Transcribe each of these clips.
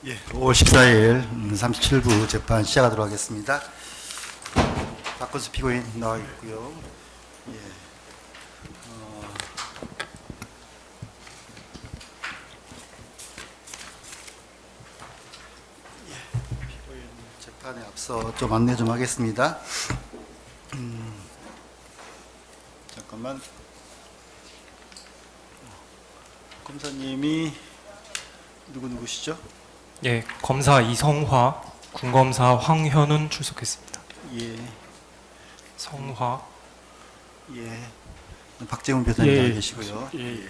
예, 5월 14일 37부 재판 시작하도록 하겠습니다. 박건수 피고인 나와 있고요. 예, 피고인 재판에 앞서 좀 안내 좀 하겠습니다. 잠깐만. 검사님이 누구시죠? 예, 검사 이성화, 군검사 황현훈 출석했습니다. 예, 성화. 예. 박재훈 변호사님 예, 나와 계시고요. 예.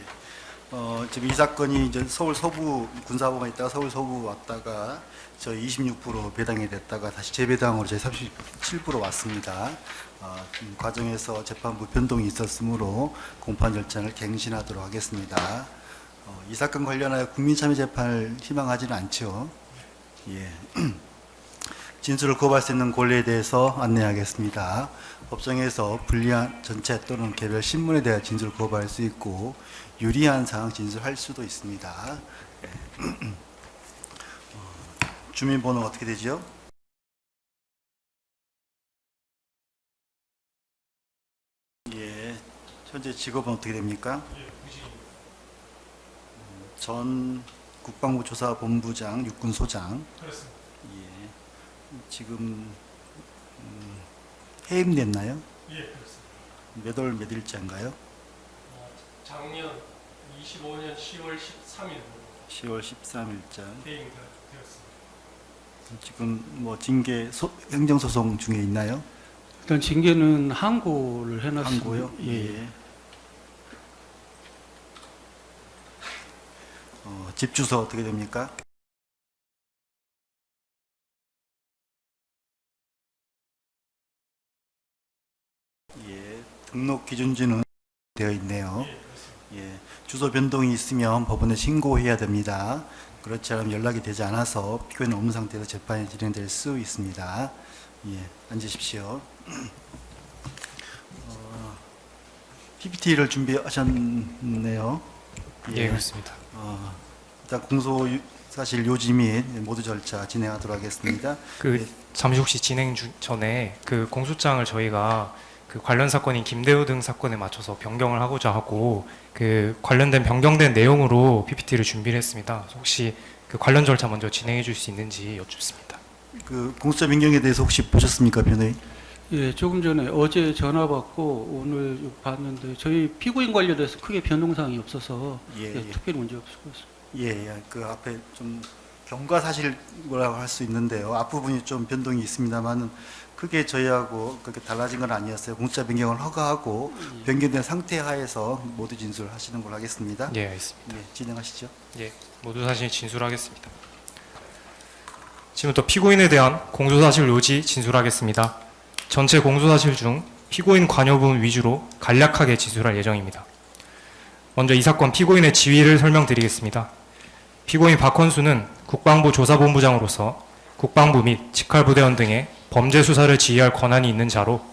지금 이 사건이 이제 서울 서부 군사법원에 있다가 서울 서부 왔다가 저희 26부로 배당이 됐다가 다시 재배당으로 저희 37부로 왔습니다. 과정에서 재판부 변동이 있었으므로 공판 절차를 갱신하도록 하겠습니다. 이 사건 관련하여 국민참여재판을 희망하지는 않죠. 예. 진술을 거부할 수 있는 권리에 대해서 안내하겠습니다. 법정에서 불리한 전체 또는 개별 신문에 대한 진술을 거부할 수 있고 유리한 사항 진술할 수도 있습니다. 주민번호 어떻게 되죠? 예, 현재 직업은 어떻게 됩니까? 전 국방부 조사본부장 육군소장. 그렇습니다. 예, 지금 해임됐나요? 예, 그렇습니다. 몇 월 몇 일자인가요? 작년 25년 10월 13일 10월 13일자. 해임되었습니다. 지금 뭐 징계 행정소송 중에 있나요? 일단 징계는 항고를 해놨습니다. 항고요? 예. 집 주소 어떻게 됩니까? 예, 등록 기준지는 되어 있네요. 예, 주소 변동이 있으면 법원에 신고해야 됩니다. 그렇지 않으면 연락이 되지 않아서 피고인은 없는 상태에서 재판이 진행될 수 있습니다. 예, 앉으십시오. PPT를 준비하셨네요. 예, 그렇습니다. 일단 공소 사실 요지 및 모두 절차 진행하도록 하겠습니다. 예. 잠시 혹시 전에 그 공소장을 저희가 그 관련 사건인 김대우 등 사건에 맞춰서 변경을 하고자 하고 그 관련된 변경된 내용으로 PPT를 준비를 했습니다. 혹시 그 관련 절차 먼저 진행해 줄 수 있는지 여쭙습니다. 그 공소장 변경에 대해서 혹시 보셨습니까, 변호인? 예, 조금 전에 어제 전화 받고 오늘 봤는데 저희 피고인 관련해서 크게 변동사항이 없어서 예, 예. 특별히 문제 없을 것 같습니다. 예, 그 앞에 좀 경과 사실 뭐라고 할 수 있는데요. 앞부분이 좀 변동이 있습니다만은 크게 저희하고 그렇게 달라진 건 아니었어요. 공소장 변경을 허가하고 변경된 상태 하에서 모두 진술하시는 걸로 하겠습니다. 예, 알겠습니다. 예, 진행하시죠. 예, 모두 사실 진술하겠습니다. 지금부터 피고인에 대한 공소사실 요지 진술하겠습니다. 전체 공소사실 중 피고인 관여 부분 위주로 간략하게 진술할 예정입니다. 먼저 이 사건 피고인의 지위를 설명드리겠습니다. 피고인 박헌수는 국방부 조사본부장으로서 국방부 및 직할부대원 등의 범죄 수사를 지휘할 권한이 있는 자로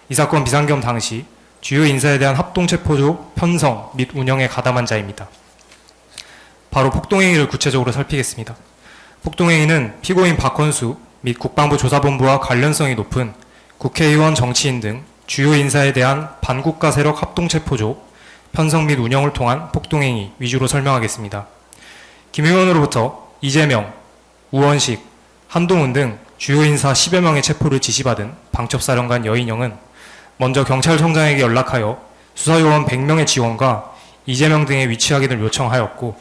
이 사건 비상겸 당시 주요 인사에 대한 합동체포조 편성 및 운영에 가담한 자입니다. 바로 폭동행위를 구체적으로 살피겠습니다. 폭동행위는 피고인 박헌수 및 국방부 조사본부와 관련성이 높은 국회의원, 정치인 등 주요 인사에 대한 반국가 세력 합동체포조 편성 및 운영을 통한 폭동행위 위주로 설명하겠습니다. 김 의원으로부터 이재명, 우원식, 한동훈 등 주요 인사 10여 명의 체포를 지시받은 방첩사령관 여인영은 먼저 경찰청장에게 연락하여 수사요원 100명의 지원과 이재명 등의 위치 확인을 요청하였고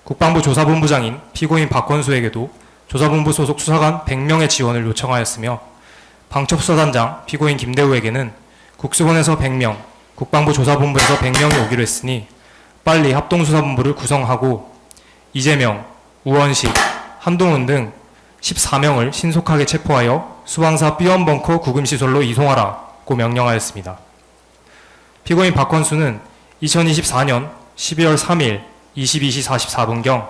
국방부 조사본부장인 피고인 박헌수에게도 조사본부 소속 수사관 100명의 지원을 요청하였으며 방첩수사단장 피고인 김대우에게는 국수본에서 100명, 국방부 조사본부에서 100명이 오기로 했으니 빨리 합동수사본부를 구성하고 이재명, 우원식, 한동훈 등 14명을 신속하게 체포하여 수방사 B원벙커 구금시설로 이송하라고 명령하였습니다. 피고인 박헌수는 2024년 12월 3일 22시 44분경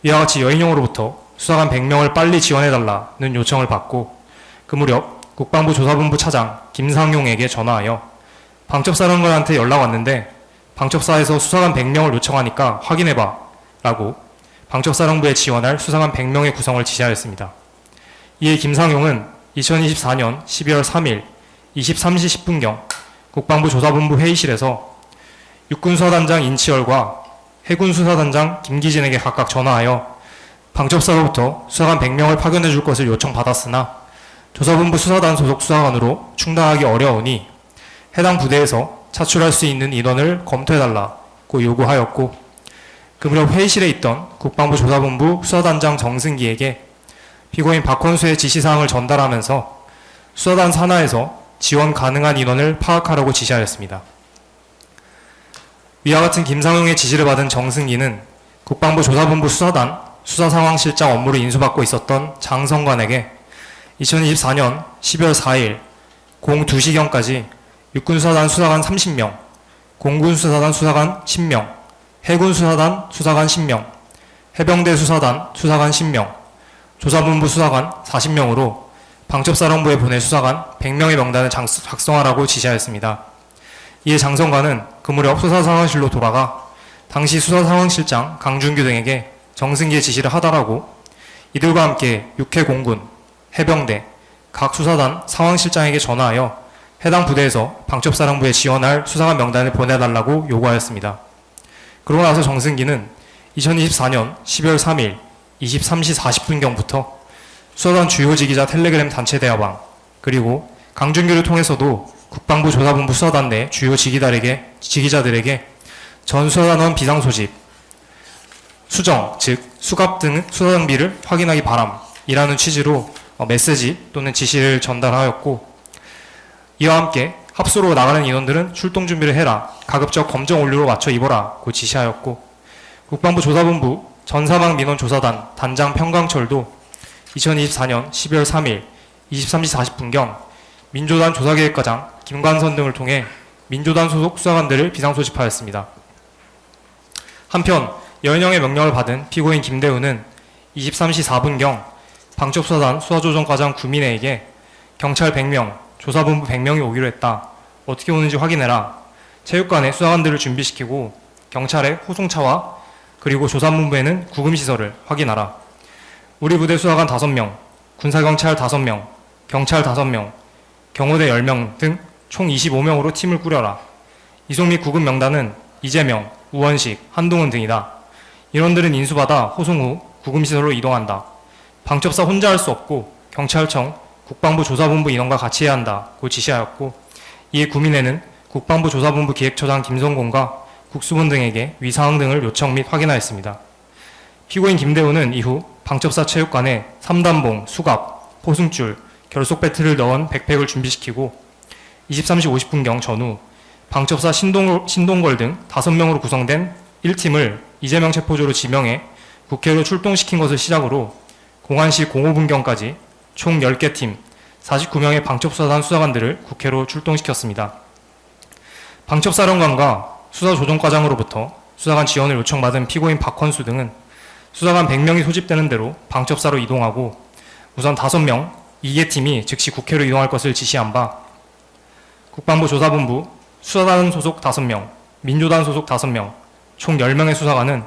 이와 같이 여인용으로부터 수사관 100명을 빨리 지원해달라는 요청을 받고 그 무렵 국방부 조사본부 차장 김상용에게 전화하여 방첩사령관한테 연락 왔는데 방첩사에서 수사관 100명을 요청하니까 확인해봐 라고 방첩사령부에 지원할 수사관 100명의 구성을 지시하였습니다. 이에 김상용은 2024년 12월 3일 23시 10분경 국방부 조사본부 회의실에서 육군수사단장 인치열과 해군수사단장 김기진에게 각각 전화하여 방첩사로부터 수사관 100명을 파견해 줄 것을 요청받았으나 조사본부 수사단 소속 수사관으로 충당하기 어려우니 해당 부대에서 차출할 수 있는 인원을 검토해달라고 요구하였고, 그 무렵 회의실에 있던 국방부 조사본부 수사단장 정승기에게 피고인 박헌수의 지시사항을 전달하면서 수사단 산하에서 지원 가능한 인원을 파악하라고 지시하였습니다. 위와 같은 김상용의 지시를 받은 정승기는 국방부 조사본부 수사단 수사상황실장 업무를 인수받고 있었던 장성관에게 2024년 12월 4일 02시경까지 육군수사단 수사관 30명, 공군수사단 수사관 10명, 해군수사단 수사관 10명, 해병대 수사단 수사관 10명, 조사본부 수사관 40명으로 방첩사령부에 보낼 수사관 100명의 명단을 작성하라고 지시하였습니다. 이에 장성관은 그 무렵 수사상황실로 돌아가 당시 수사상황실장 강준규 등에게 정승기의 지시를 하달하고 이들과 함께 육해공군, 해병대, 각 수사단 상황실장에게 전화하여 해당 부대에서 방첩사령부에 지원할 수사관 명단을 보내달라고 요구하였습니다. 그러고 나서 정승기는 2024년 12월 3일 23시 40분경부터 수사단 주요 지기자 텔레그램 단체 대화방, 그리고 강준규를 통해서도 국방부 조사본부 수사단 내 주요 지기자들에게 전 수사단원 비상소집, 수정, 즉 수갑 등 수사장비를 확인하기 바람이라는 취지로 메시지 또는 지시를 전달하였고, 이와 함께 합수로 나가는 인원들은 출동 준비를 해라, 가급적 검정 온류로 맞춰 입어라고 지시하였고, 국방부 조사본부 전사방 민원 조사단 단장 평강철도 2024년 12월 3일 23시 40분경 민조단 조사계획과장 김관선 등을 통해 민조단 소속 수사관들을 비상소집하였습니다. 한편 여인형의 명령을 받은 피고인 김대우는 23시 4분경 방첩수사단 수사조정과장 구민혜에게 경찰 100명, 조사본부 100명이 오기로 했다. 어떻게 오는지 확인해라. 체육관에 수사관들을 준비시키고 경찰의 호송차와 그리고 조사본부에는 구금시설을 확인하라. 우리 부대 수사관 5명, 군사경찰 5명, 경찰 5명, 경호대 10명 등 총 25명으로 팀을 꾸려라. 이송 및 구금 명단은 이재명, 우원식, 한동훈 등이다. 인원들은 인수받아 호송 후 구금시설로 이동한다. 방첩사 혼자 할 수 없고 경찰청, 국방부 조사본부 인원과 같이 해야 한다고 지시하였고, 이에 구민회는 국방부 조사본부 기획처장 김성곤과 국수본 등에게 위사항 등을 요청 및 확인하였습니다. 피고인 김대우는 이후 방첩사 체육관에 3단봉, 수갑, 포승줄, 결속 배트를 넣은 백팩을 준비시키고 23시 50분경 전후 방첩사 신동걸 등 5명으로 구성된 1팀을 이재명 체포조로 지명해 국회로 출동시킨 것을 시작으로 공안시 05분경까지 총 10개 팀 49명의 방첩수사단 수사관들을 국회로 출동시켰습니다. 방첩사령관과 수사조정과장으로부터 수사관 지원을 요청받은 피고인 박헌수 등은 수사관 100명이 소집되는 대로 방첩사로 이동하고 우선 5명, 2개 팀이 즉시 국회로 이동할 것을 지시한 바, 국방부 조사본부 수사단 소속 5명, 민조단 소속 5명, 총 10명의 수사관은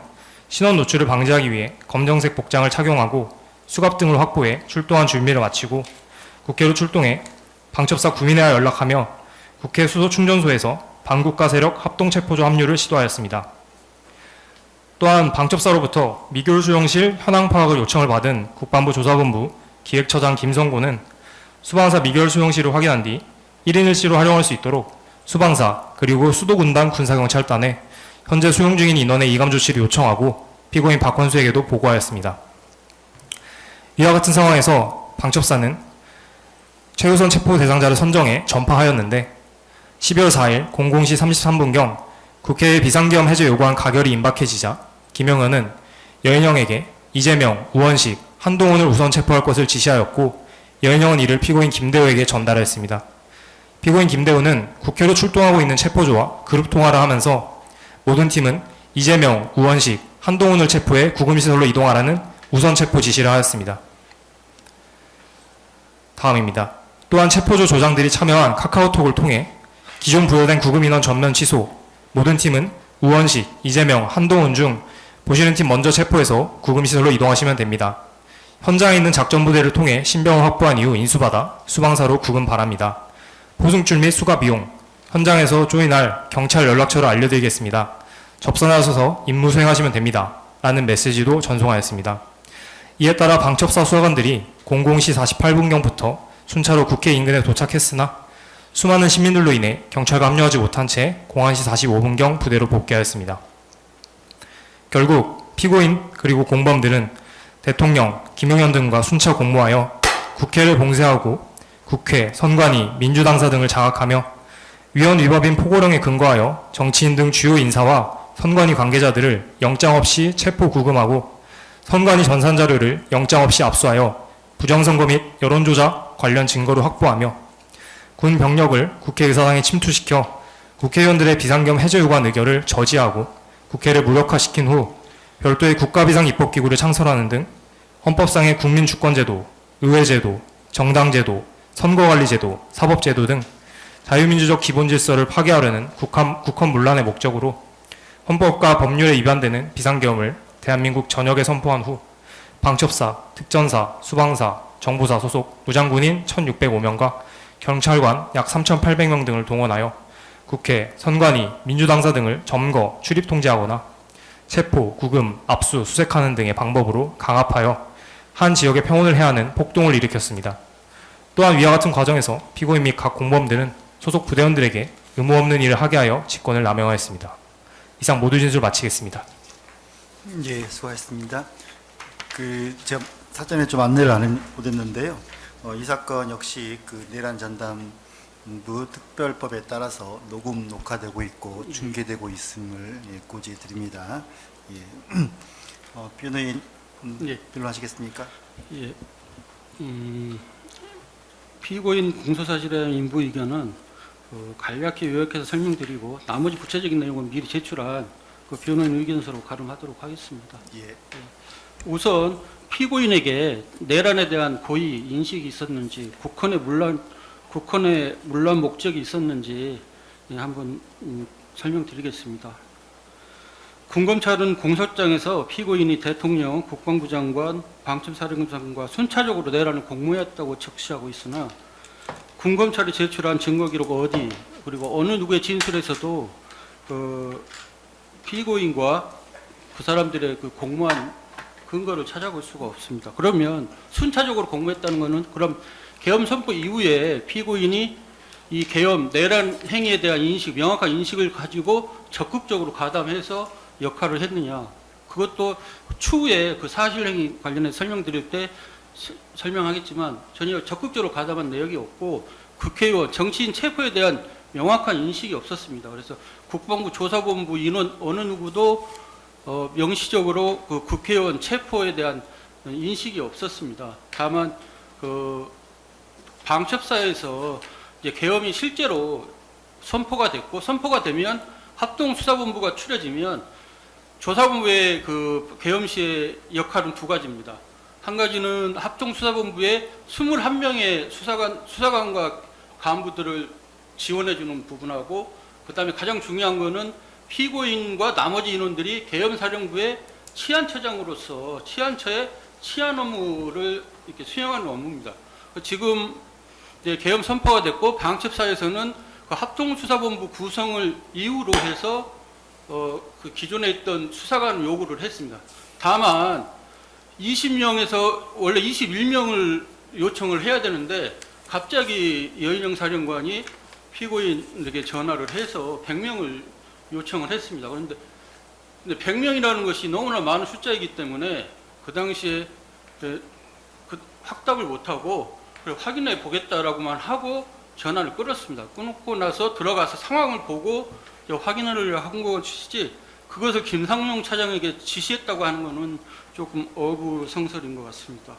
신원 노출을 방지하기 위해 검정색 복장을 착용하고 수갑 등을 확보해 출동한 준비를 마치고 국회로 출동해 방첩사 구민회와 연락하며 국회 수소충전소에서 반국가 세력 합동체포조 합류를 시도하였습니다. 또한 방첩사로부터 미결 수용실 현황 파악을 요청을 받은 국방부 조사본부 기획처장 김성곤은 수방사 미결 수용실을 확인한 뒤 1인 1실로 활용할 수 있도록 수방사 그리고 수도군단 군사경찰단에 현재 수용 중인 인원의 이감 조치를 요청하고 피고인 박헌수에게도 보고하였습니다. 이와 같은 상황에서 방첩사는 최우선 체포 대상자를 선정해 전파하였는데 12월 4일 00시 33분경 국회에 비상계엄 해제 요구안 가결이 임박해지자 김영현은 여인형에게 이재명, 우원식, 한동훈을 우선 체포할 것을 지시하였고 여인형은 이를 피고인 김대우에게 전달했습니다. 피고인 김대우는 국회로 출동하고 있는 체포조와 그룹 통화를 하면서 모든 팀은 이재명, 우원식, 한동훈을 체포해 구금시설로 이동하라는 우선 체포 지시를 하였습니다. 다음입니다. 또한 체포조 조장들이 참여한 카카오톡을 통해 기존 부여된 구금인원 전면 취소, 모든 팀은 우원식, 이재명, 한동훈 중 보시는 팀 먼저 체포해서 구금시설로 이동하시면 됩니다. 현장에 있는 작전부대를 통해 신병을 확보한 이후 인수받아 수방사로 구금 바랍니다. 포승줄 및 수가 비용, 현장에서 조인할 경찰 연락처를 알려드리겠습니다. 접선하셔서 임무 수행하시면 됩니다. 라는 메시지도 전송하였습니다. 이에 따라 방첩사 수사관들이 00시 48분경부터 순차로 국회 인근에 도착했으나 수많은 시민들로 인해 경찰과 합류하지 못한 채 01시 45분경 부대로 복귀하였습니다. 결국 피고인 그리고 공범들은 대통령, 김용현 등과 순차 공모하여 국회를 봉쇄하고 국회, 선관위, 민주당사 등을 장악하며 위헌 위법인 포고령에 근거하여 정치인 등 주요 인사와 선관위 관계자들을 영장 없이 체포 구금하고 선관위 전산 자료를 영장 없이 압수하여 부정선거 및 여론조작 관련 증거를 확보하며 군 병력을 국회의사당에 침투시켜 국회의원들의 비상겸 해제 요구안 의결을 저지하고 국회를 무력화시킨 후 별도의 국가비상입법기구를 창설하는 등 헌법상의 국민주권제도, 의회제도, 정당제도, 선거관리제도, 사법제도 등 자유민주적 기본질서를 파괴하려는 국헌 문란의 목적으로 헌법과 법률에 위반되는 비상계엄을 대한민국 전역에 선포한 후 방첩사, 특전사, 수방사, 정보사 소속 무장군인 1,605명과 경찰관 약 3,800명 등을 동원하여 국회, 선관위, 민주당사 등을 점거, 출입 통제하거나 체포, 구금, 압수, 수색하는 등의 방법으로 강압하여 한 지역의 평온을 해하는 폭동을 일으켰습니다. 또한 위와 같은 과정에서 피고인 및 각 공범들은 소속 부대원들에게 의무 없는 일을 하게 하여 직권을 남용하였습니다. 이상 모두 진술 마치겠습니다. 예, 수고하셨습니다. 제가 사전에 좀 안내를 안 못했는데요. 이 사건 역시 내란 전담부 특별법에 따라서 녹음 녹화되고 있고 중계되고 있음을 고지해 드립니다. 예. 변호인 예. 변론하시겠습니까? 예. 피고인 공소사실에 대한 인부 의견은 간략히 요약해서 설명드리고 나머지 구체적인 내용은 미리 제출한 변호인 의견서로 가름하도록 하겠습니다. 예. 우선 피고인에게 내란에 대한 고의 인식이 있었는지 국헌의 문란 목적이 있었는지 한번 설명드리겠습니다. 군검찰은 공소장에서 피고인이 대통령, 국방부 장관, 방첩사령관과 순차적으로 내란을 공모했다고 적시하고 있으나 군검찰이 제출한 증거 기록 어디 그리고 어느 누구의 진술에서도 피고인과 그 사람들의 공모한 근거를 찾아볼 수가 없습니다. 그러면 순차적으로 공모했다는 것은 그럼 계엄 선포 이후에 피고인이 이 계엄 내란 행위에 대한 명확한 인식을 가지고 적극적으로 가담해서 역할을 했느냐? 그것도 추후에 그 사실 행위 관련해서 설명드릴 때 설명하겠지만 전혀 적극적으로 가담한 내역이 없고 국회의원, 정치인 체포에 대한 명확한 인식이 없었습니다. 그래서 국방부 조사본부 인원 어느 누구도 명시적으로 그 국회의원 체포에 대한 인식이 없었습니다. 다만 방첩사에서 이제 계엄이 실제로 선포가 됐고 선포가 되면 합동수사본부가 추려지면 조사본부의 계엄 시의 역할은 두 가지입니다. 한 가지는 합동수사본부의 21명의 수사관과 간부들을 지원해주는 부분하고 그다음에 가장 중요한 거는 피고인과 나머지 인원들이 계엄사령부의 치안처장으로서 치안처의 치안 업무를 이렇게 수행하는 업무입니다. 지금 이제 계엄 선포가 됐고 방첩사에서는 그 합동수사본부 구성을 이유로 해서 그 기존에 있던 수사관 요구를 했습니다. 다만 20명에서 원래 21명을 요청을 해야 되는데 갑자기 여인영 사령관이 피고인에게 전화를 해서 100명을 요청을 했습니다. 그런데 100명이라는 것이 너무나 많은 숫자이기 때문에 그 당시에 확답을 못하고 확인해 보겠다라고만 하고 전화를 끊었습니다. 끊고 나서 들어가서 상황을 보고 확인을 한 것이지 그것을 김상용 차장에게 지시했다고 하는 것은 조금 어부성설인 것 같습니다.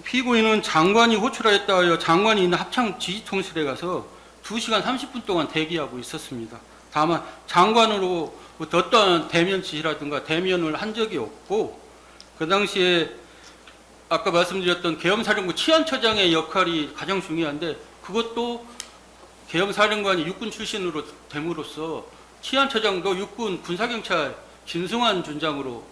피고인은 장관이 호출하였다 하여 장관이 있는 합창 지휘통실에 가서 2시간 30분 동안 대기하고 있었습니다. 다만 장관으로 어떠한 대면 지시라든가 대면을 한 적이 없고 그 당시에 아까 말씀드렸던 계엄사령부 치안처장의 역할이 가장 중요한데 그것도 계엄사령관이 육군 출신으로 됨으로써 치안처장도 육군 군사경찰 김승환 준장으로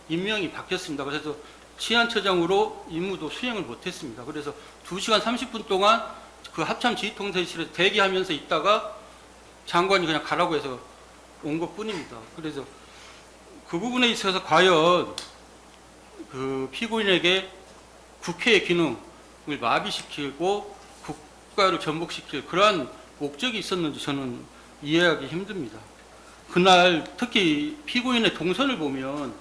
임명이 바뀌었습니다. 그래서 치안처장으로 임무도 수행을 못했습니다. 그래서 2시간 30분 동안 그 합참 지휘통제실에 대기하면서 있다가 장관이 그냥 가라고 해서 온 것뿐입니다. 그래서 그 부분에 있어서 과연 그 피고인에게 국회의 기능을 마비시키고 국가를 전복시킬 그러한 목적이 있었는지 저는 이해하기 힘듭니다. 그날 특히 피고인의 동선을 보면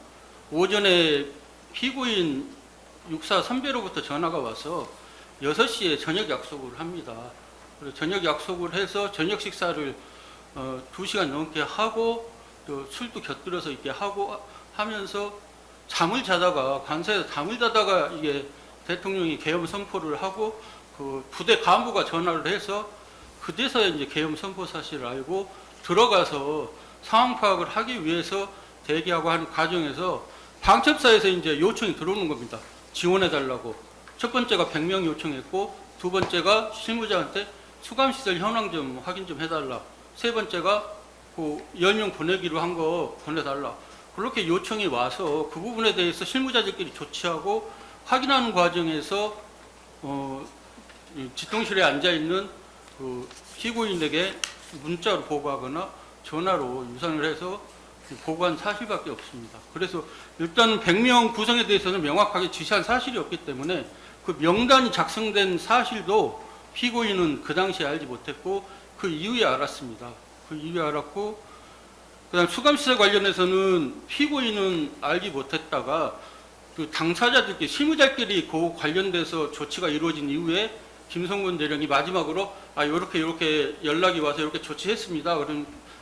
오전에 피고인 육사 선배로부터 전화가 와서 6시에 저녁 약속을 합니다. 그래서 저녁 약속을 해서 저녁 식사를 2시간 넘게 하고 또 술도 곁들여서 이렇게 하고 하면서 잠을 자다가 관사에서 잠을 자다가 이게 대통령이 계엄 선포를 하고 그 부대 간부가 전화를 해서 그제서야 이제 계엄 선포 사실을 알고 들어가서 상황 파악을 하기 위해서 대기하고 하는 과정에서 방첩사에서 이제 요청이 들어오는 겁니다. 지원해 달라고. 첫 번째가 100명 요청했고 두 번째가 실무자한테 수감시설 현황 좀 확인 좀 해달라. 세 번째가 그 10명 보내기로 한 거 보내달라. 그렇게 요청이 와서 그 부분에 대해서 실무자들끼리 조치하고 확인하는 과정에서 이 지통실에 앉아 있는 그 피고인에게 문자로 보고하거나 전화로 유선을 해서 보고한 사실밖에 없습니다. 그래서 일단 100명 구성에 대해서는 명확하게 지시한 사실이 없기 때문에 그 명단이 작성된 사실도 피고인은 그 당시에 알지 못했고 그 이후에 알았습니다. 그 이후에 알았고 그다음 수감시설 관련해서는 피고인은 알지 못했다가 그 당사자들끼리 실무자끼리 그 관련돼서 조치가 이루어진 이후에 김성근 대령이 마지막으로 요렇게 연락이 와서 이렇게 조치했습니다.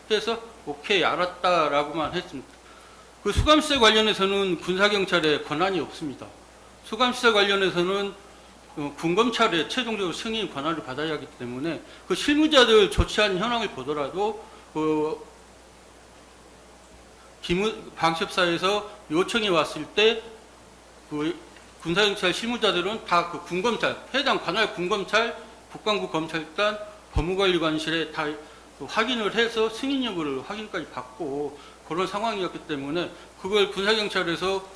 그래서 오케이 알았다라고만 했습니다. 그 수감시설 관련해서는 군사경찰에 권한이 없습니다. 수감시설 관련해서는 군검찰에 최종적으로 승인 권한을 받아야 하기 때문에 그 실무자들 조치한 현황을 보더라도 그 방첩사에서 요청이 왔을 때 그 군사경찰 실무자들은 다 그 군검찰, 해당 관할 군검찰, 국방부 검찰단, 법무관리관실에 다 확인을 해서 승인 여부를 확인까지 받고 그런 상황이었기 때문에 그걸 군사경찰에서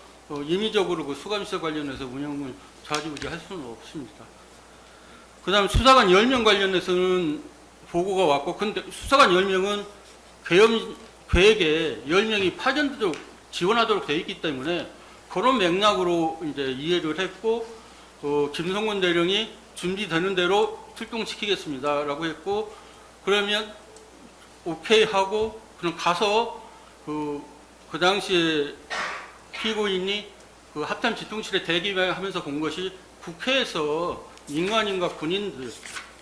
임의적으로 그 수감시설 관련해서 운영을 좌지우지할 수는 없습니다. 그 다음 수사관 10명 관련해서는 보고가 왔고, 근데 수사관 10명은 계엄 계획에 10명이 파견되도록 지원하도록 되어 있기 때문에 그런 맥락으로 이제 이해를 했고, 김성근 대령이 준비되는 대로 출동시키겠습니다라고 했고, 그러면 오케이 하고 그럼 가서 그 당시에 피고인이 그 합참 지통실에 대기하면서 본 것이 국회에서 민간인과 군인들이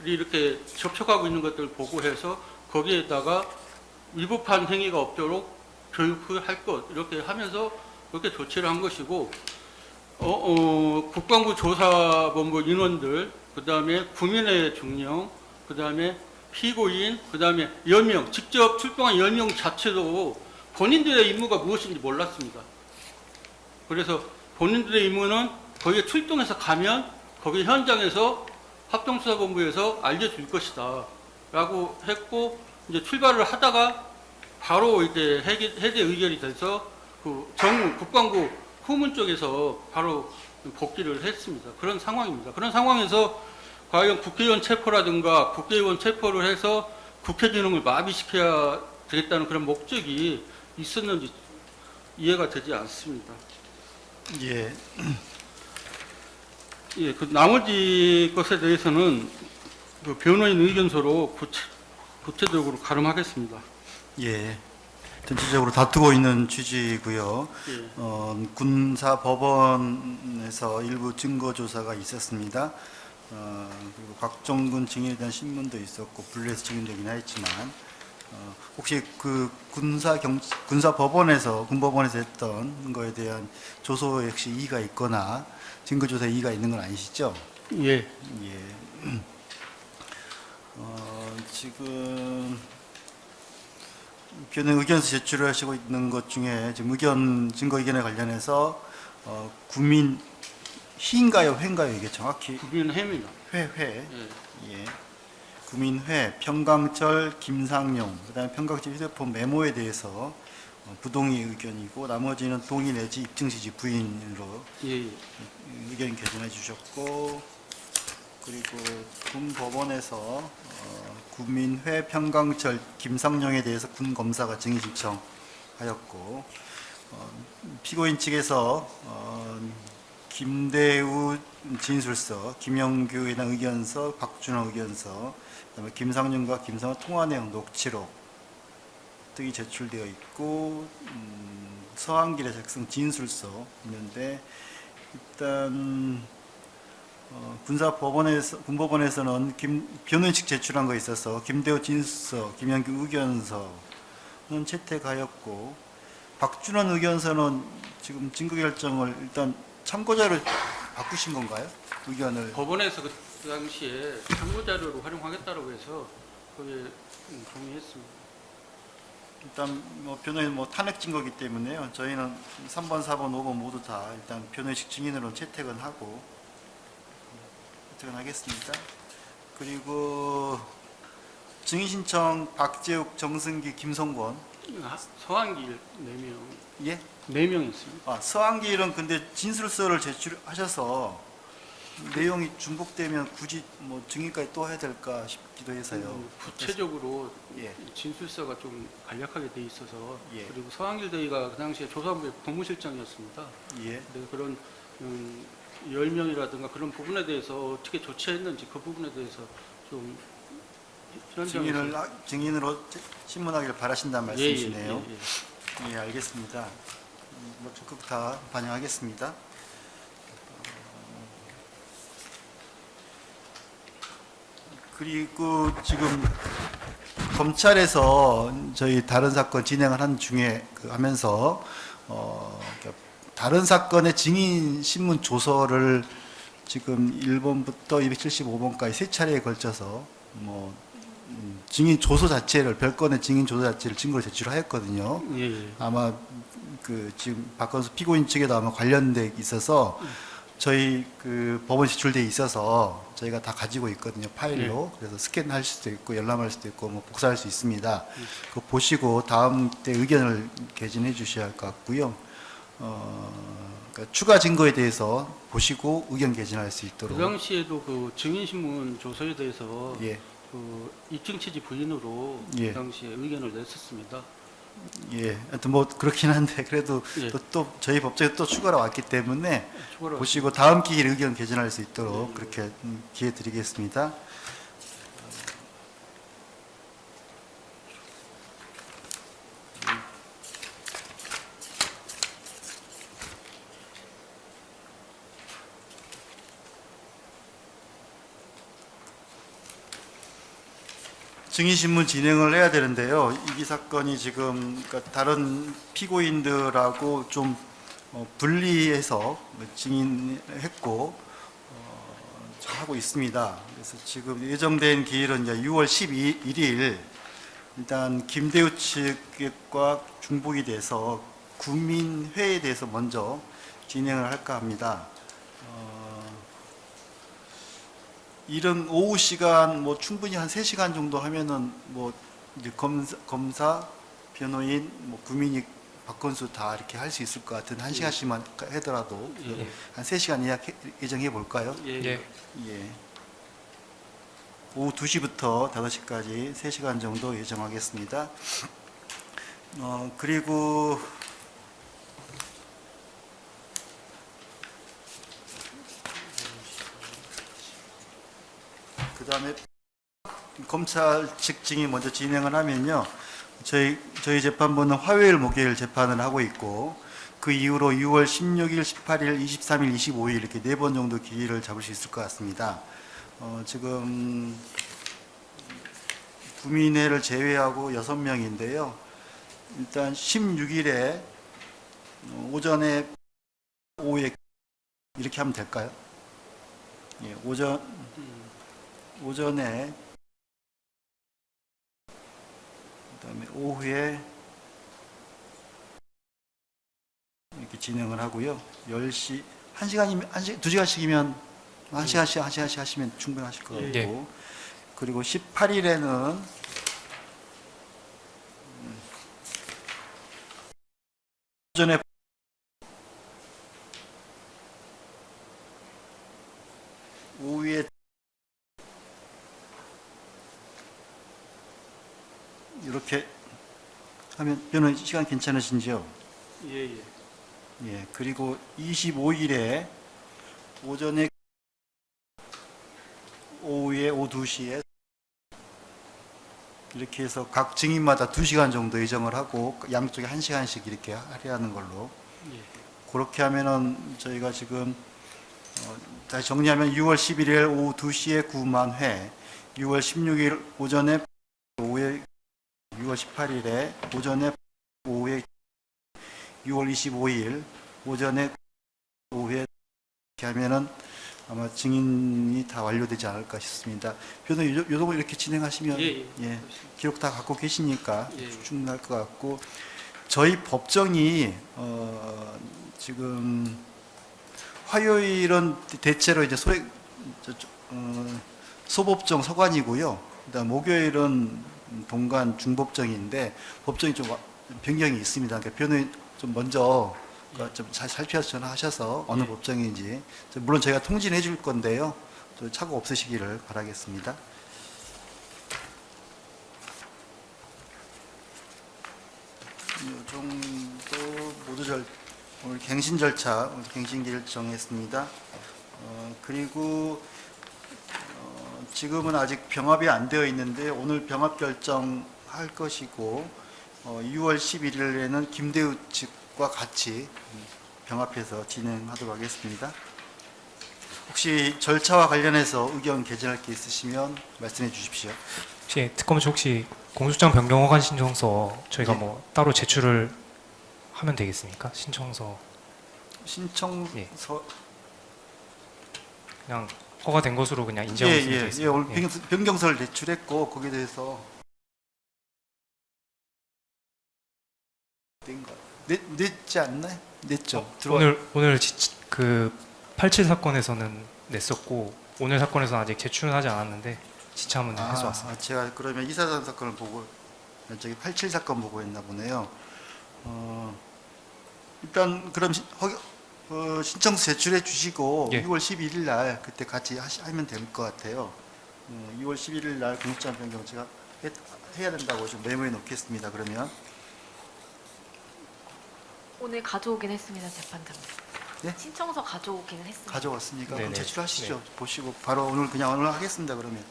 이렇게 접촉하고 있는 것들을 보고해서 거기에다가 위법한 행위가 없도록 교육을 할 것 이렇게 하면서 그렇게 조치를 한 것이고, 국방부 조사본부 인원들, 그 다음에 구민의 중령, 그 다음에 피고인, 그 다음에 10명, 직접 출동한 10명 자체도 본인들의 임무가 무엇인지 몰랐습니다. 그래서 본인들의 임무는 거기에 출동해서 가면 거기 현장에서 합동수사본부에서 알려줄 것이다 라고 했고, 이제 출발을 하다가 바로 이제 해제 의결이 돼서 그 국방부 후문 쪽에서 바로 복귀를 했습니다. 그런 상황입니다. 그런 상황에서 과연 국회의원 체포라든가 국회의원 체포를 해서 국회 기능을 마비시켜야 되겠다는 그런 목적이 있었는지 이해가 되지 않습니다. 예. 예, 그 나머지 것에 대해서는 그 변호인 의견서로 구체적으로 가름하겠습니다. 예. 전체적으로 다투고 있는 취지고요. 예. 군사법원에서 일부 증거 조사가 있었습니다. 그리고 곽정근 증인에 대한 신문도 있었고 분리해서 증인되긴 했지만, 혹시 그 군사법원에서 군법원에서 했던 거에 대한 조소에 혹시 이의가 있거나 증거 조사에 이의가 있는 건 아니시죠? 예. 예. 지금 변호인 의견서 제출하시고 있는 것 중에 지금 증거 의견에 관련해서 국민 희인가요, 회인가요, 이게 정확히? 국민 햄이다. 회. 예. 예. 구민회, 평강철, 김상용, 그다음에 평강철 휴대폰 메모에 대해서 부동의 의견이고 나머지는 동의 내지 입증 지지 부인으로 예, 예. 의견 개진해 주셨고, 그리고 군 법원에서 구민회, 평강철, 김상용에 대해서 군 검사가 증인 신청하였고, 피고인 측에서 김대우 진술서, 김영규에 대한 의견서, 박준호 의견서, 그다음에 김상윤과 김상호 통화 내용 녹취록 등이 제출되어 있고, 서한길의 작성 진술서 있는데, 일단 군법원에서는 변호인 측 제출한 거에 있어서 김대우 진술서, 김영규 의견서는 채택하였고, 박준원 의견서는 지금 증거 결정을 일단 참고자를 바꾸신 건가요? 의견을. 법원에서 그 당시에 참고 자료로 활용하겠다고 해서 거기에 동의했습니다. 일단 변호인 탄핵 증거기 때문에요. 저희는 3번, 4번, 5번 모두 다 일단 변호인식 증인으로 채택은 하고 채택은 하겠습니다. 그리고 증인 신청 박재욱, 정승기, 김성권. 서한길 4명, 예? 4명 있습니다. 서한길은 근데 진술서를 제출하셔서 내용이 중복되면 굳이 증인까지 또 해야 될까 싶기도 해서요. 구체적으로 예. 진술서가 좀 간략하게 돼 있어서 예. 그리고 서한길 대위가 그 당시에 조사부의 법무실장이었습니다. 예. 그래서 그런 10명이라든가 그런 부분에 대해서 어떻게 조치했는지 그 부분에 대해서 좀 현장에서 증인으로 신문하기를 바라신다는 말씀이시네요. 예, 예, 예. 예, 알겠습니다. 적극 다 반영하겠습니다. 그리고 지금 검찰에서 저희 다른 사건 진행을 한 중에 하면서 다른 사건의 증인 신문 조서를 지금 1번부터 275번까지 세 차례에 걸쳐서 증인 조서 자체를 별건의 증인 조서 자체를 증거로 제출하였거든요. 예, 예. 아마 지금 박건수 피고인 측에도 아마 관련돼 있어서 저희 법원 제출돼 있어서 저희가 다 가지고 있거든요, 파일로. 그래서 스캔할 수도 있고 열람할 수도 있고 복사할 수 있습니다. 그거 보시고 다음 때 의견을 개진해 주셔야 할 것 같고요. 그러니까 추가 증거에 대해서 보시고 의견 개진할 수 있도록. 그 당시에도 그 증인신문 조서에 대해서 예. 그 입증 취지 부인으로 예. 그 당시에 의견을 냈었습니다. 예, 하여튼 그렇긴 한데 그래도 예. 또 저희 법정에 또 추가로 왔기 때문에 추가로 보시고 다음 기회에 의견 개진할 수 있도록 그렇게 기회 드리겠습니다. 증인신문 진행을 해야 되는데요. 이 사건이 지금 그러니까 다른 피고인들하고 좀 분리해서 증인했고 하고 있습니다. 그래서 지금 예정된 기일은 이제 6월 11일 일단 김대우 측과 중복이 돼서 구민회에 대해서 먼저 진행을 할까 합니다. 이른 오후 시간 충분히 한 3시간 정도 하면은 이제 검사, 변호인, 구민이 박건수 다 이렇게 할 수 있을 것 같은 1시간씩만 하더라도 예. 한 3시간 예정해 볼까요? 예, 예. 예. 오후 2시부터 5시까지 3시간 정도 예정하겠습니다. 그리고 그 다음에 검찰 측 증인 먼저 진행을 하면요. 저희 재판부는 화요일, 목요일 재판을 하고 있고 그 이후로 6월 16일, 18일, 23일, 25일 이렇게 4번 정도 기일을 잡을 수 있을 것 같습니다. 지금 구민회를 제외하고 6명인데요. 일단 16일에 오전에 오후에 이렇게 하면 될까요? 예, 오전에 그다음에 오후에 이렇게 진행을 하고요. 10시 1시간이면 2시간씩이면 1시간씩 하시면 충분하실 것 같고 예. 그리고 18일에는 오전에 오후에 이렇게 하면 변호인 시간 괜찮으신지요? 예, 예. 예. 그리고 25일에 오전에 오후에 오후 2시에 이렇게 해서 각 증인마다 2시간 정도 예정을 하고 양쪽에 1시간씩 이렇게 할애하는 걸로 예. 그렇게 하면은 저희가 지금 다시 정리하면 6월 11일 오후 2시에 구만회, 6월 16일 오전에 오후에 6월 18일에 오전에 오후에 6월 25일 오전에 오후에 이렇게 하면은 아마 증인이 다 완료되지 않을까 싶습니다. 변호인 요 정도 이렇게 진행하시면 예, 예. 예, 기록 다 갖고 계시니까 예, 예. 충분할 것 같고 저희 법정이 지금 화요일은 대체로 이제 소법정 서관이고요. 그다음 목요일은 동관 중법정인데 법정이 좀 변경이 있습니다. 그러니까 변호인 좀 먼저 좀 잘 살펴서 전화하셔서 어느 예. 법정인지 물론 저희가 통지해 줄 건데요. 또 착오 없으시기를 바라겠습니다. 이 정도 모두 오늘 갱신 절차, 오늘 갱신기를 정했습니다. 그리고 지금은 아직 병합이 안 되어 있는데 오늘 병합 결정할 것이고 6월 11일에는 김대우 측과 같이 병합해서 진행하도록 하겠습니다. 혹시 절차와 관련해서 의견 개진할 게 있으시면 말씀해 주십시오. 혹시 특검시 혹시 공소장 변경 허가 신청서 저희가 예. 뭐 따로 제출을 하면 되겠습니까? 신청서 신청서 그냥 허가된 것으로 그냥 인정하면 되겠습니다. 오늘 변경서를 제출했고 거기에 대해서 냈지 않나요? 냈죠. 오늘 그 87 사건에서는 냈었고 오늘 사건에서는 아직 제출은 하지 않았는데 지참은 해서 왔습니다. 제가 그러면 이사장 사건을 보고 저기 87 사건 보고 했나 보네요. 일단 그럼 신청서 제출해 주시고 예. 6월 11일 날 그때 같이 하면 될 것 같아요. 6월 11일 날 공소장 변경 제가 해야 된다고 좀 메모해 놓겠습니다. 그러면 오늘 가져오긴 했습니다, 재판장님. 네? 신청서 가져오기는 했습니다. 가져왔으니까 그럼 네네. 제출하시죠. 보시고 바로 오늘 하겠습니다. 그러면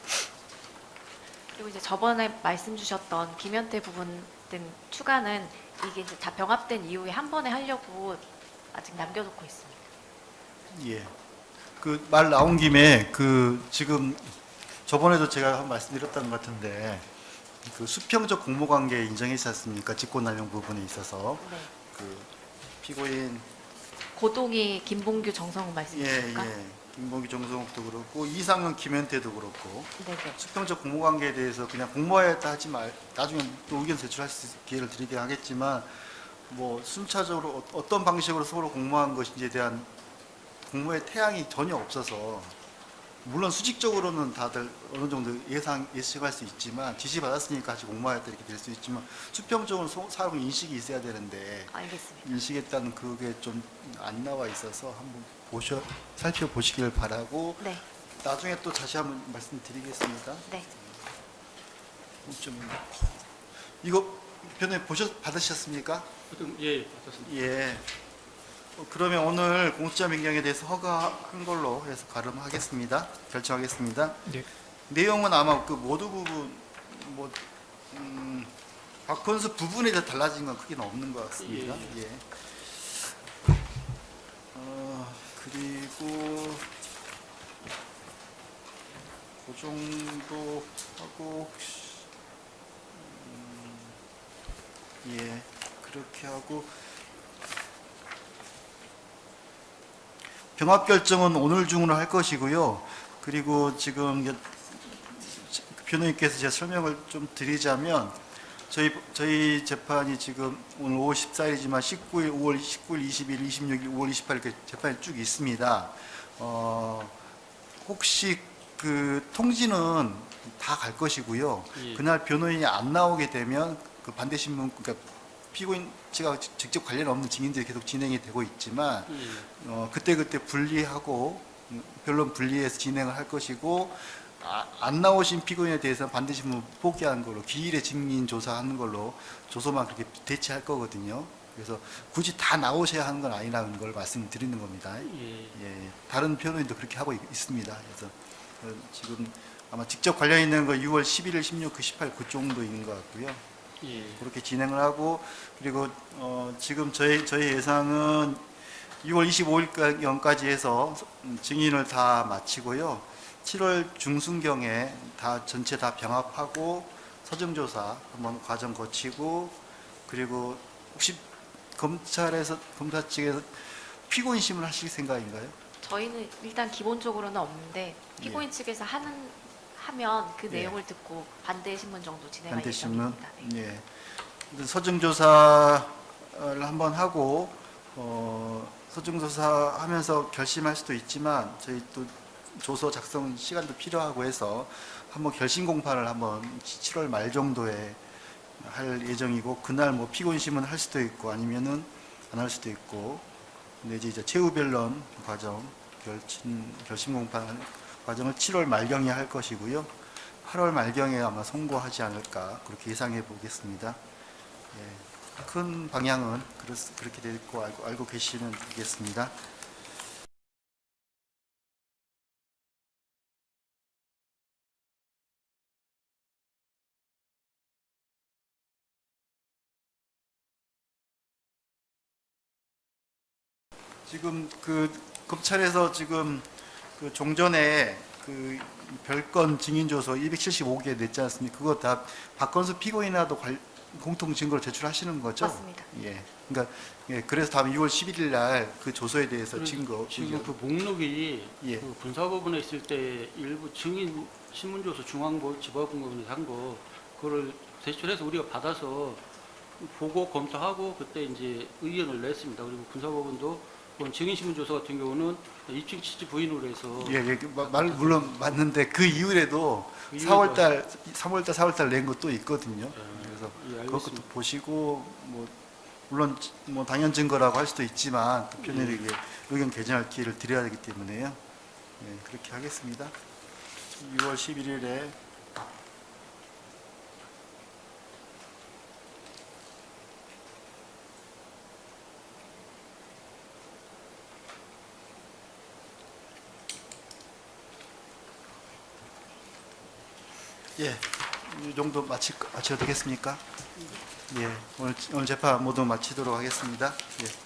그리고 이제 저번에 말씀 주셨던 김현태 부분 등 추가는 이게 이제 다 병합된 이후에 한 번에 하려고 아직 남겨놓고 있습니다. 예. 그 말 나온 김에 지금 저번에도 제가 한번 말씀드렸던 것 같은데 그 수평적 공모관계 인정했지 않습니까? 직권남용 부분에 있어서 네. 그 피고인 고동이 김봉규 정성우 말씀이십니까? 김봉기 정성욱도 그렇고 이상은 김현태도 그렇고 네네. 수평적 공모관계에 대해서 그냥 공모했다 하지 나중에 또 의견 제출할 수 있을 기회를 드리긴 하겠지만 뭐 순차적으로 어떤 방식으로 서로 공모한 것인지에 대한 공모의 태양이 전혀 없어서 물론 수직적으로는 다들 어느 정도 예측할 수 있지만 지시 받았으니까 같이 공모했다 이렇게 될 수 있지만 수평적으로 사람 인식이 있어야 되는데 알겠습니다. 인식했다는 그게 좀 안 나와 있어서 한번 살펴보시길 바라고 네. 나중에 또 다시 한번 말씀드리겠습니다. 네. 이거 변호인 받으셨습니까? 예, 받았습니다. 예. 그러면 오늘 공소장 변경에 대해서 허가한 걸로 해서 가름하겠습니다. 결정하겠습니다. 네. 내용은 아마 그 모두 부분 박헌수 부분에 대해 달라진 건 크게는 없는 것 같습니다. 예. 그리고 그 정도 하고 예 그렇게 하고 병합 결정은 오늘 중으로 할 것이고요. 그리고 지금 변호인께서 제가 설명을 좀 드리자면 저희 재판이 지금 오늘 5월 14일이지만 19일, 5월 19일, 20일, 26일, 5월 28일 이렇게 재판이 쭉 있습니다. 혹시 그 통지는 다 갈 것이고요. 예. 그날 변호인이 안 나오게 되면 그 반대 신문, 그러니까 피고인 측하고 직접 관련 없는 증인들이 계속 진행이 되고 있지만 예. 그때 분리하고 변론 분리해서 진행을 할 것이고, 안 나오신 피고인에 대해서는 반대 신문 포기한 걸로, 기일에 증인 조사하는 걸로 조서만 그렇게 대체할 거거든요. 그래서 굳이 다 나오셔야 하는 건 아니라는 걸 말씀드리는 겁니다. 예. 예, 다른 변호인도 그렇게 하고 있습니다. 그래서 지금 아마 직접 관련 있는 거 6월 11일, 16, 18, 그 정도인 것 같고요. 예. 그렇게 진행을 하고, 그리고 지금 저희 예상은 6월 25일까지 해서 증인을 다 마치고요. 7월 중순경에 전체 다 병합하고 서정조사 한번 과정 거치고, 그리고 혹시 검사 측에서 피고인 심을 하실 생각인가요? 저희는 일단 기본적으로는 없는데 피고인 측에서 하면 그 예. 내용을 듣고 반대 신문 정도 진행할 반대 신문. 예정입니다. 네. 예. 서정조사를 한번 하고 서정조사 하면서 결심할 수도 있지만, 저희 또 조서 작성 시간도 필요하고 해서 한번 결심 공판을 한번 7월 말 정도에 할 예정이고, 그날 뭐 피고인 심은 할 수도 있고 아니면은 안 할 수도 있고, 근데 이제 최후 변론 과정 결심 공판 과정을 7월 말경에 할 것이고요. 8월 말경에 아마 선고하지 않을까 그렇게 예상해 보겠습니다. 예, 큰 방향은 그렇게 될 거 알고 계시면 되겠습니다. 지금 그 검찰에서 지금 그 종전에 그 별건 증인조서 275개 냈지 않습니까? 그거 다 박건수 피고인하고 공통 증거를 제출하시는 거죠? 맞습니다. 예. 그러니까 예, 그래서 다음 6월 11일 날 그 조서에 대해서 증거 지금 그 목록이 예. 그 군사법원에 있을 때 일부 증인 신문조서 중앙지법법원에서 한 거 그거를 제출해서 우리가 받아서 보고 검토하고 그때 이제 의견을 냈습니다. 그리고 군사법원도 그건 증인 신문조서 같은 경우는 입증 취지 부인으로 해서 예, 예, 말 물론 맞는데 그 이후에도 그 3월달, 4월달 낸 것도 있거든요. 그래서 예, 그것도 알겠습니다. 보시고 뭐 물론 뭐 당연 증거라고 할 수도 있지만 또 변호인에게 의견 개진할 기회를 드려야 되기 때문에요. 예, 그렇게 하겠습니다. 6월 11일에 예, 이 정도 마쳐도 되겠습니까? 예, 오늘 재판 모두 마치도록 하겠습니다. 예.